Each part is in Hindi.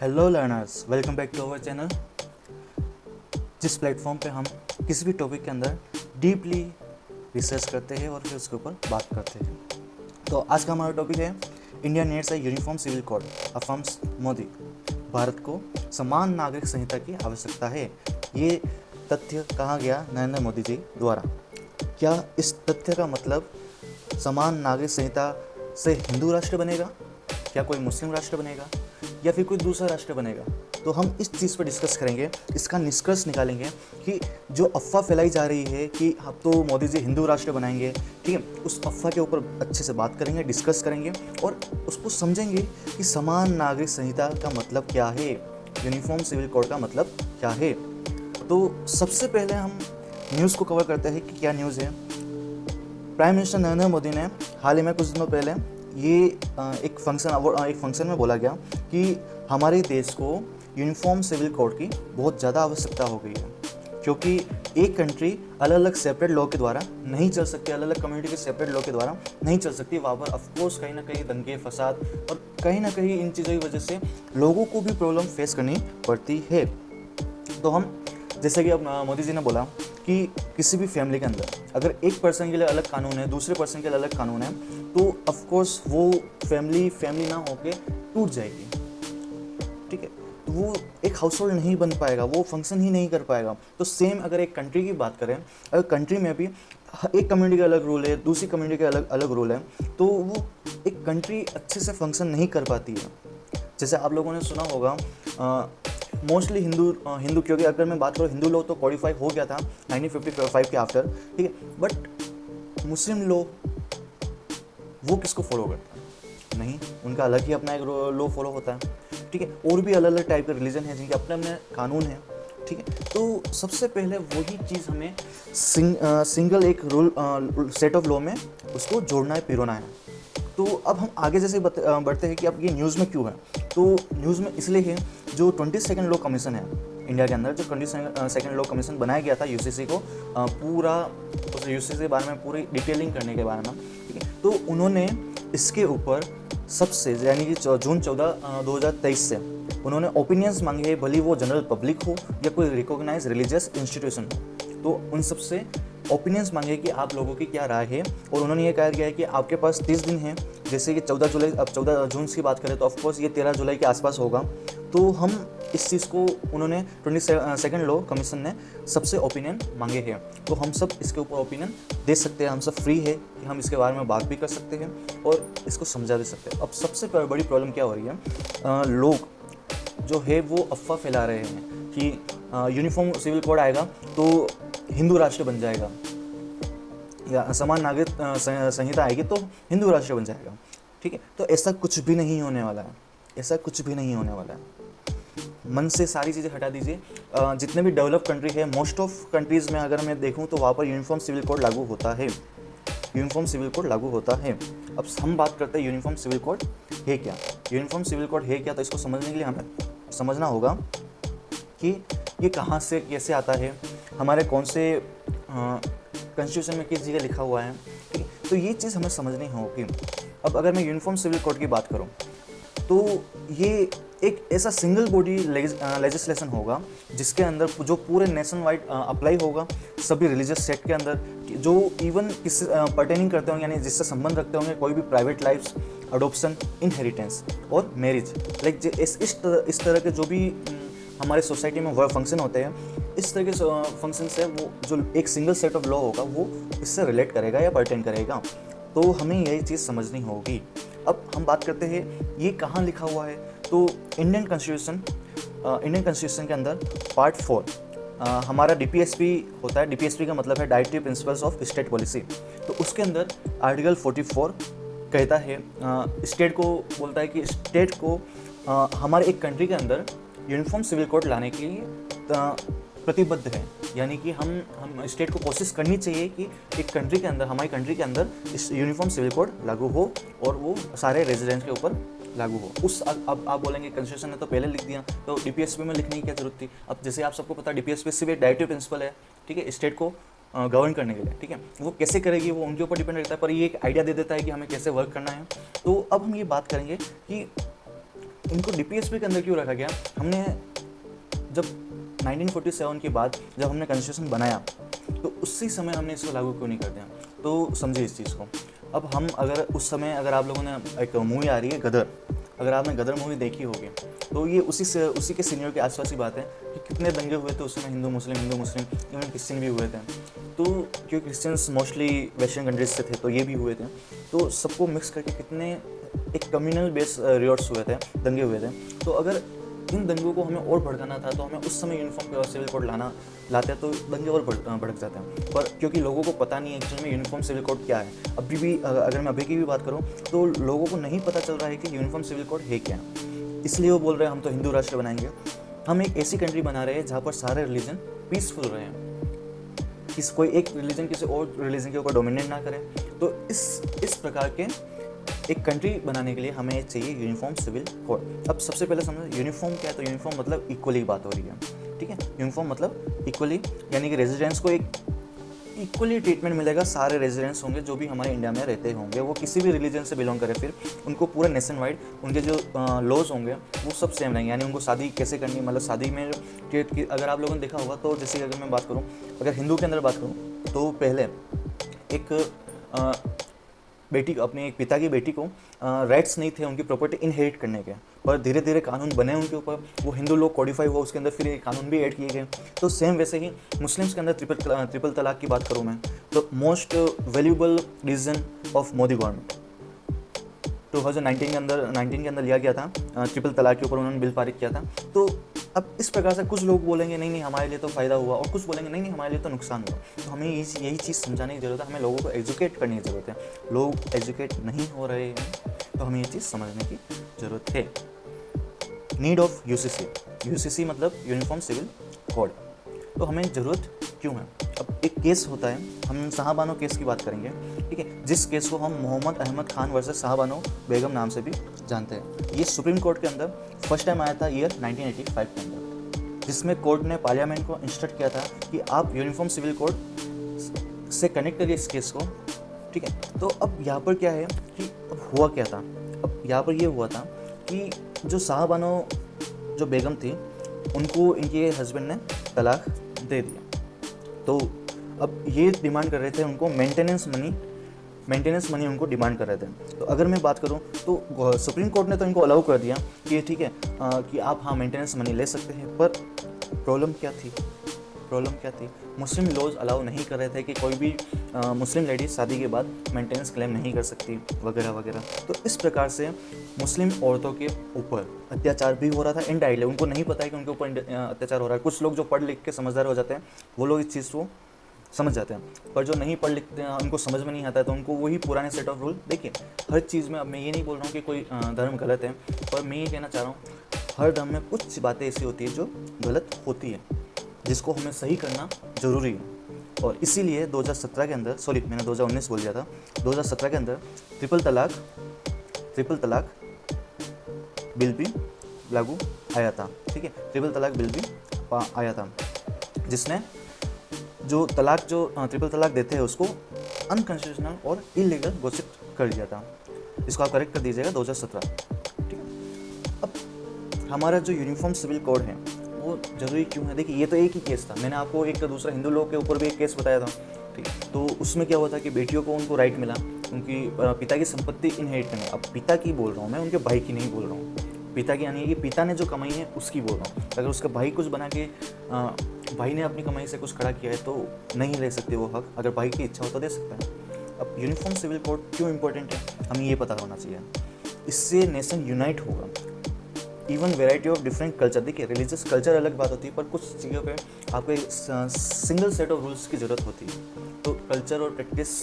Hello learners, welcome back to our channel. जिस प्लेटफॉर्म पे हम किसी भी टॉपिक के अंदर डीपली रिसर्च करते हैं और फिर उसके ऊपर बात करते हैं। तो आज का हमारा टॉपिक है India needs a uniform civil code affirms Modi. Bharat को समान नागरिक संहिता की आवश्यकता है। ये तथ्य कहा गया नरेंद्र मोदी जी द्वारा। क्या इस तथ्य का मतलब समान नागरिक संहिता से हिंदू राष्ट्र बनेगा, क्या कोई मुस्लिम राष्ट्र बनेगा, या फिर कोई दूसरा राष्ट्र बनेगा? तो हम इस चीज़ पर डिस्कस करेंगे, इसका निष्कर्ष निकालेंगे कि जो अफवाह फैलाई जा रही है कि अब तो मोदी जी हिंदू राष्ट्र बनाएंगे, ठीक है, उस अफवाह के ऊपर अच्छे से बात करेंगे, डिस्कस करेंगे और उसको समझेंगे कि समान नागरिक संहिता का मतलब क्या है, यूनिफॉर्म सिविल कोड का मतलब क्या है। तो सबसे पहले हम न्यूज़ को कवर करते हैं कि क्या न्यूज़ है। प्राइम मिनिस्टर नरेंद्र मोदी ने हाल ही में कुछ दिनों पहले ये एक फंक्शन में बोला गया कि हमारे देश को यूनिफॉर्म सिविल कोड की बहुत ज़्यादा आवश्यकता हो गई है, क्योंकि एक कंट्री अलग अलग सेपरेट लॉ के द्वारा नहीं चल सकती, अलग अलग कम्युनिटी के सेपरेट लॉ के द्वारा नहीं चल सकती। वहाँ पर ऑफकोर्स कहीं ना कहीं दंगे फसाद और कहीं ना कहीं इन चीज़ों की वजह से लोगों को भी प्रॉब्लम फेस करनी पड़ती है। तो हम जैसे कि अब मोदी जी ने बोला कि किसी भी फैमिली के अंदर अगर एक पर्सन के लिए अलग कानून है, दूसरे पर्सन के लिए अलग कानून है, तो ऑफ कोर्स वो फैमिली ना होके टूट जाएगी, ठीक है। तो वो एक हाउस होल्ड नहीं बन पाएगा, वो फंक्शन ही नहीं कर पाएगा। तो सेम अगर एक कंट्री की बात करें, अगर कंट्री में भी एक कम्युनिटी का अलग रूल है, दूसरी कम्युनिटी का अलग अलग रूल है, तो वो एक कंट्री अच्छे से फंक्शन नहीं कर पाती है। जैसे आप लोगों ने सुना होगा मोस्टली हिंदू क्योंकि अगर मैं बात करूँ हिंदू लॉ तो कॉडिफाई हो गया था 1955 के आफ्टर, ठीक है, बट मुस्लिम लॉ वो किसको फॉलो करता है? नहीं, उनका अलग ही अपना एक लॉ फॉलो होता है, ठीक है। और भी अलग अलग टाइप के रिलीजन हैं जिनके अपने अपने कानून हैं, ठीक है। तो सबसे पहले वही चीज़ हमें सिंगल एक रूल सेट ऑफ लॉ में उसको जोड़ना है, पिरोना है। तो अब हम आगे जैसे बढ़ते हैं कि अब ये न्यूज़ में क्यों है। तो न्यूज़ में इसलिए है, जो 22nd लॉ कमीशन है इंडिया के अंदर, जो 22nd लॉ कमीशन बनाया गया था यूसीसी को, पूरा उस यूसीसी के बारे में पूरी डिटेलिंग करने के बारे में, ठीक है। तो उन्होंने इसके ऊपर सबसे यानी कि जून 14 2023 से उन्होंने ओपिनियंस मांगे हैं, भले वो जनरल पब्लिक हो या कोई रिकॉग्नाइज रिलीजियस इंस्टीट्यूशन हो। तो उन सबसे ओपिनियंस मांगे कि आप लोगों की क्या राय है, और उन्होंने ये कहा गया है कि आपके पास 30 दिन है। जैसे कि 14 जुलाई, अब 14 जून की बात करें तो ऑफकोर्स ये 13 जुलाई के आसपास होगा। तो हम इस चीज़ को उन्होंने 22nd लॉ कमीशन ने सबसे ओपिनियन मांगे हैं, तो हम सब इसके ऊपर ओपिनियन दे सकते हैं। हम सब फ्री है कि हम इसके बारे में बात भी कर सकते हैं और इसको समझा भी सकते हैं। अब सबसे बड़ी प्रॉब्लम क्या हो रही है, लोग जो है वो अफवाह फैला रहे हैं कि यूनिफॉर्म सिविल कोड आएगा तो हिंदू राष्ट्र बन जाएगा, या समान नागरिक संहिता आएगी तो हिंदू राष्ट्र बन जाएगा, ठीक है। तो ऐसा कुछ भी नहीं होने वाला है, ऐसा कुछ भी नहीं होने वाला है। मन से सारी चीज़ें हटा दीजिए। जितने भी डेवलप कंट्री है, मोस्ट ऑफ कंट्रीज़ में अगर मैं देखूँ तो वहाँ पर यूनिफॉर्म सिविल कोड लागू होता है, यूनिफॉर्म सिविल कोड लागू होता है। अब हम बात करते हैं यूनिफॉर्म सिविल कोड है क्या। यूनिफॉर्म सिविल कोड है क्या, तो इसको समझने के लिए हमें समझना होगा कि ये कहाँ से कैसे आता है, हमारे कौन से कॉन्स्टिट्यूशन में किस जगह लिखा हुआ है, ठीक है। तो ये चीज़ हमें समझनी होगी। अब अगर मैं यूनिफॉर्म सिविल कोड की बात करूँ तो ये एक ऐसा सिंगल बॉडी लेजिस्लेशन होगा जिसके अंदर जो पूरे नेशन वाइड अप्लाई होगा, सभी रिलीजियस सेक्ट के अंदर, जो इवन किस पर्टेनिंग करते होंगे, यानी जिससे संबंध रखते होंगे, कोई भी प्राइवेट लाइफ्स, अडोप्शन, इनहेरिटेंस और मैरिज, लाइक इस तरह के जो भी हमारे सोसाइटी में वर्क फंक्शन होते हैं, इस तरह के फंक्शन से वो जो एक सिंगल सेट ऑफ लॉ होगा वो इससे रिलेट करेगा या पर्टेन करेगा। तो हमें यही चीज़ समझनी होगी। अब हम बात करते हैं ये कहाँ लिखा हुआ है। तो इंडियन कॉन्स्टिट्यूशन के अंदर पार्ट 4 हमारा डीपीएसपी होता है। डीपीएसपी का मतलब है directive principles of state policy. तो उसके अंदर आर्टिकल 44 कहता है, स्टेट को बोलता है कि स्टेट को हमारे एक कंट्री के अंदर यूनिफॉर्म सिविल कोड लाने के लिए प्रतिबद्ध है, यानी कि हम स्टेट को कोशिश करनी चाहिए कि एक कंट्री के अंदर, हमारी कंट्री के अंदर इस यूनिफॉर्म सिविल कोड लागू हो और वो सारे रेजिडेंट्स के ऊपर लागू हो। अब आप बोलेंगे कॉन्स्टिट्यूशन ने तो पहले लिख दिया, तो डीपीएसपी में लिखने की क्या जरूरत थी। अब जैसे आप सबको पता है डीपीएसपी सिर्फ एक डायरेक्टिव प्रिंसिपल है, ठीक है, स्टेट को गवर्न करने के लिए, ठीक है। वो कैसे करेगी वो उनके ऊपर डिपेंड रहता है, पर ये एक आइडिया दे देता है कि हमें कैसे वर्क करना है। तो अब हम ये बात करेंगे कि इनको डीपीएसपी के अंदर क्यों रखा गया? हमने जब 1947 के बाद जब हमने कॉन्स्टिट्यूशन बनाया तो उसी समय हमने इसको लागू क्यों नहीं कर दिया? तो समझिए इस चीज़ को। अब हम अगर उस समय, अगर आप लोगों ने, एक मूवी आ रही है गदर, अगर आपने गदर मूवी देखी होगी तो ये उसी के सीनियर के आसपास की बात है कि कितने दंगे हुए थे उस समय, हिंदू मुस्लिम इवन क्रिश्चियन भी हुए थे। तो क्योंकि क्रिश्चियंस मोस्टली वेस्टर्न कंट्रीज से थे तो ये भी हुए थे, तो सबको मिक्स करके कितने एक कम्युनल बेस रिवॉर्ड्स हुए थे, दंगे हुए थे। तो अगर इन दंगों को हमें और भड़काना था तो हमें उस समय यूनिफॉर्म और सिविल कोड लाते तो दंगे और भड़क जाते हैं। पर क्योंकि लोगों को पता नहीं है एक्चुअल में यूनिफॉर्म सिविल कोड क्या है, अभी भी अगर मैं अभी की भी बात करूँ तो लोगों को नहीं पता चल रहा है कि यूनिफॉर्म सिविल कोड है क्या। इसलिए वो बोल रहे हैं हम तो हिंदू राष्ट्र बनाएंगे। हम एक ऐसी कंट्री बना रहे हैं जहाँ पर सारे रिलीजन पीसफुल रहे हैं, कोई एक रिलीजन किसी और रिलीजन के ऊपर डोमिनेट ना करे। तो इस प्रकार के एक कंट्री बनाने के लिए हमें चाहिए यूनिफॉर्म सिविल कोड। अब सबसे पहले समझो यूनिफॉर्म क्या है। तो यूनिफॉर्म मतलब इक्वली बात हो रही है, ठीक है। यूनिफॉर्म मतलब इक्वली, यानी कि रेजिडेंट्स को एक इक्वली ट्रीटमेंट मिलेगा। सारे रेजिडेंट्स होंगे जो भी हमारे इंडिया में रहते होंगे, वो किसी भी रिलीजन से बिलोंग करें, फिर उनको पूरा नेशन वाइड उनके जो लॉज होंगे वो सब सेम रहेंगे। यानी उनको शादी कैसे करनी, मतलब शादी में अगर आप लोगों ने देखा होगा तो जैसे अगर मैं बात करूँ, अगर हिंदू के अंदर बात करूँ तो पहले एक बेटी, अपने एक पिता की बेटी को राइट्स नहीं थे उनकी प्रॉपर्टी इनहेरिट करने के, पर धीरे धीरे कानून बने उनके ऊपर, वो हिंदू लोग कोडिफाई हुआ, उसके अंदर फिर ये कानून भी ऐड किए गए। तो सेम वैसे ही मुस्लिम्स के अंदर ट्रिपल तलाक की बात करूँ मैं तो most valuable decision of Modi government 2019 के अंदर लिया गया था। ट्रिपल तलाक के ऊपर उन्होंने बिल पारित किया था। तो अब इस प्रकार से कुछ लोग बोलेंगे नहीं नहीं हमारे लिए तो फ़ायदा हुआ, और कुछ बोलेंगे नहीं नहीं हमारे लिए तो नुकसान हुआ। तो हमें यही चीज़ समझाने की ज़रूरत है, हमें लोगों को एजुकेट करने की ज़रूरत है। लोग एजुकेट नहीं हो रहे हैं तो हमें ये चीज़ समझने की ज़रूरत है। नीड ऑफ यूसीसी मतलब यूनिफॉर्म सिविल कोड। तो हमें ज़रूरत क्यों है? अब एक केस होता है, हम शाहबानो केस की बात करेंगे, ठीक है, जिस केस को हम मोहम्मद अहमद खान वर्सेस शाहबानो बेगम नाम से भी जानते हैं। ये सुप्रीम कोर्ट के अंदर फर्स्ट टाइम आया था ईयर 1985 के अंदर, जिसमें कोर्ट ने पार्लियामेंट को इंस्ट्रक्ट किया था कि आप यूनिफॉर्म सिविल कोड से कनेक्ट करिए इस केस को, ठीक है। तो अब यहाँ पर क्या है कि अब हुआ क्या था? अब यहाँ पर ये हुआ था कि जो शाहबानो जो बेगम थी उनको इनके हस्बैंड ने तलाक दे दिया। तो अब ये डिमांड कर रहे थे उनको मेंटेनेंस मनी उनको डिमांड कर रहे थे। तो अगर मैं बात करूं तो सुप्रीम कोर्ट ने तो इनको अलाउ कर दिया कि ठीक है कि आप हाँ मेंटेनेंस मनी ले सकते हैं। पर प्रॉब्लम क्या थी? मुस्लिम लॉज अलाउ नहीं कर रहे थे कि कोई भी मुस्लिम लेडीज शादी के बाद मेंटेनेंस क्लेम नहीं कर सकती वगैरह वगैरह। तो इस प्रकार से मुस्लिम औरतों के ऊपर अत्याचार भी हो रहा था इनडायरेक्टली। उनको नहीं पता है कि उनके ऊपर अत्याचार हो रहा है। कुछ लोग जो पढ़ लिख के समझदार हो जाते हैं वो लोग इस चीज़ को समझ जाते हैं, पर जो नहीं पढ़ लिखते हैं उनको समझ में नहीं आता है तो उनको वही पुराने सेट ऑफ रूल। देखिए हर चीज़ में, अब मैं ये नहीं बोल रहा हूँ कि कोई धर्म गलत है, पर मैं ये कहना चाह रहा हूँ हर धर्म में कुछ बातें ऐसी होती है जो गलत होती है, जिसको हमें सही करना ज़रूरी है। और इसीलिए 2017 के अंदर, सॉरी मैंने 2019 बोल दिया था, 2017 के अंदर ट्रिपल तलाक बिल भी लागू आया था, ठीक है। ट्रिपल तलाक बिल भी आया था जिसने जो ट्रिपल तलाक देते हैं उसको अनकॉन्स्टिट्यूशनल और इलीगल घोषित कर दिया था। इसको आप करेक्ट कर दीजिएगा 2017, ठीक है। अब हमारा जो यूनिफॉर्म सिविल कोड है वो ज़रूरी क्यों है? देखिए ये तो एक ही केस था, मैंने आपको एक दूसरा हिंदू लोग के ऊपर भी एक केस बताया था, ठीक है। तो उसमें क्या हुआ था कि बेटियों को उनको राइट मिला उनकी पिता की संपत्ति इनहेरिट करने। अब पिता की बोल रहा हूँ मैं, उनके भाई की नहीं बोल रहा हूँ। पिता की यानी कि पिता ने जो कमाई है उसकी बोल रहा हूँ। अगर उसका भाई कुछ बना के भाई ने अपनी कमाई से कुछ खड़ा किया है तो नहीं ले सकते वो हक, अगर भाई की इच्छा हो तो दे सकता है। अब यूनिफॉर्म सिविल कोड क्यों इंपॉर्टेंट है हमें ये पता होना चाहिए। इससे नेशन यूनाइट होगा। Even variety of different culture, देखिए रिलीजियस कल्चर अलग बात होती है, पर कुछ चीज़ों पे आपको एक सिंगल सेट ऑफ रूल्स की ज़रूरत होती है। तो कल्चर और प्रैक्टिस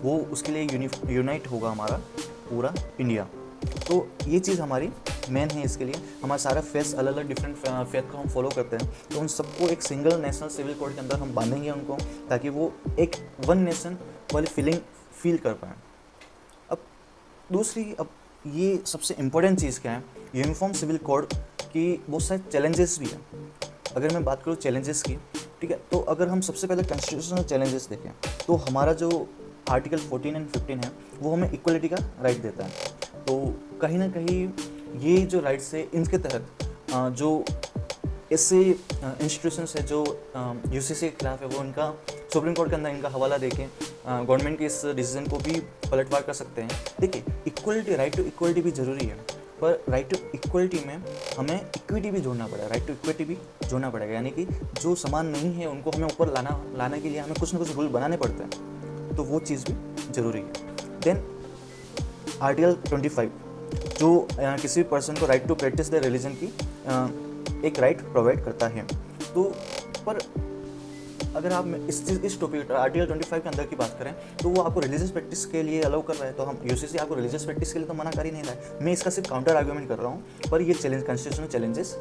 वो उसके लिए यूनाइट होगा हमारा पूरा इंडिया। तो ये चीज़ हमारी मेन है। इसके लिए हमारा सारा फेथ अलग अलग डिफरेंट फेथ को हम फॉलो करते हैं, तो उन सबको एक सिंगल नेशनल सिविल कोड के अंदर हम बांधेंगे उनको, ताकि वो एक वन नेशन वाली फीलिंग फील कर पाएँ। अब दूसरी, अब ये सबसे इम्पोर्टेंट चीज़ क्या है, यूनिफॉर्म सिविल कोड की बहुत सारे चैलेंजेस भी हैं। अगर मैं बात करूँ चैलेंजेस की, ठीक है, तो अगर हम सबसे पहले कॉन्स्टिट्यूशनल चैलेंजेस देखें तो हमारा जो आर्टिकल 14 एंड 15 है वो हमें इक्वलिटी का राइट देता है। तो कहीं ना कहीं ये जो राइट्स है इनके तहत जो ऐसे इंस्टीट्यूशंस है जो यूसीसी के खिलाफ है वो इनका सुप्रीम कोर्ट के अंदर इनका हवाला देके गवर्नमेंट के इस डिसीजन को भी पलटवार कर सकते हैं। देखिए, इक्वलिटी, राइट टू इक्वलिटी भी ज़रूरी है, पर राइट टू इक्वलिटी में हमें इक्विटी भी जोड़ना पड़ेगा, राइट टू इक्विटी भी जोड़ना पड़ेगा। यानी कि जो समान नहीं है उनको हमें ऊपर लाने के लिए हमें कुछ ना कुछ रूल बनाने पड़ते हैं, तो वो चीज़ भी ज़रूरी है। देन आर्टिकल 25 जो किसी भी पर्सन को right to practice the religion की एक राइट प्रोवाइड करता है। तो पर अगर आप इस टॉपिक आर्टिकल 25 के अंदर की बात करें तो वो आपको रिलीजियस प्रैक्टिस के लिए अलाउ कर रहा है, तो हम यूसीसी आपको रिलीजियस प्रैक्टिस के लिए तो मना कर ही नहीं रहा है। मैं इसका सिर्फ काउंटर आर्ग्यूमेंट कर रहा हूँ, पर ये चैलेंज कॉन्स्टिट्यूशनल चैलेंजेस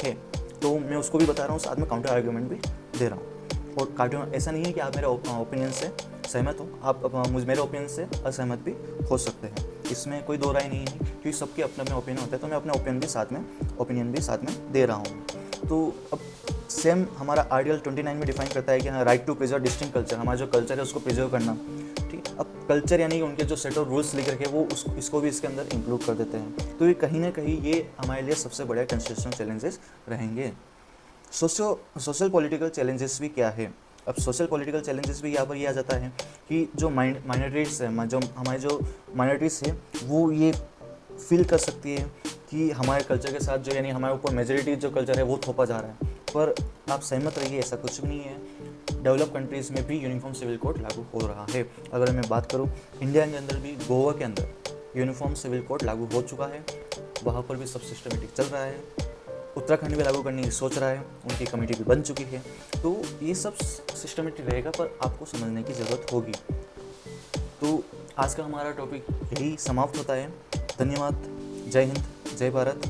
है, तो मैं उसको भी बता रहा हूँ, साथ में काउंटर आर्ग्यूमेंट भी दे रहा हूँ। और कार्टून ऐसा नहीं है कि आप मेरे ओपिनियन से सहमत हो, आप मेरे ओपिनियन से असहमत भी हो सकते हैं, इसमें कोई दो राय नहीं है, क्योंकि सबके अपने अपने ओपिनियन होते हैं। तो मैं अपने ओपिनियन भी साथ में दे रहा हूँ। तो अब सेम हमारा आर्टिकल 29 में डिफाइन करता है कि हाँ, right to preserve distinct culture, हमारा जो कल्चर है उसको प्रिजर्व करना। ठीक, अब कल्चर यानी कि उनके जो सेट ऑफ रूल्स लिख रखे वो इसको भी इसके अंदर इंक्लूड कर देते हैं। तो ये कहीं ना कहीं ये हमारे लिए सबसे बड़े कॉन्स्टिट्यूशनल चैलेंजेस रहेंगे। सोशल पॉलिटिकल चैलेंजेस भी क्या है? अब सोशल पॉलिटिकल चैलेंजेस भी यहाँ पर ये आ जाता है कि जो माइनॉरिटीज़ है, जो हमारे जो माइनॉरिटीज़ है वो ये फील कर सकती है कि हमारे कल्चर के साथ जो यानी हमारे ऊपर मेजॉरिटी जो कल्चर है वो थोपा जा रहा है। पर आप सहमत रहिए, ऐसा कुछ भी नहीं है। डेवलप कंट्रीज़ में भी यूनिफॉर्म सिविल कोड लागू हो रहा है। अगर मैं बात करूँ इंडिया के अंदर भी, गोवा के अंदर यूनिफॉर्म सिविल कोड लागू हो चुका है, वहाँ पर भी सब सिस्टमेटिक चल रहा है। उत्तराखंड में लागू करने की सोच रहा है, उनकी कमेटी भी बन चुकी है। तो ये सब सिस्टमेटिक रहेगा, पर आपको समझने की ज़रूरत होगी। तो आज का हमारा टॉपिक यही समाप्त होता है। धन्यवाद। जय हिंद, जय भारत।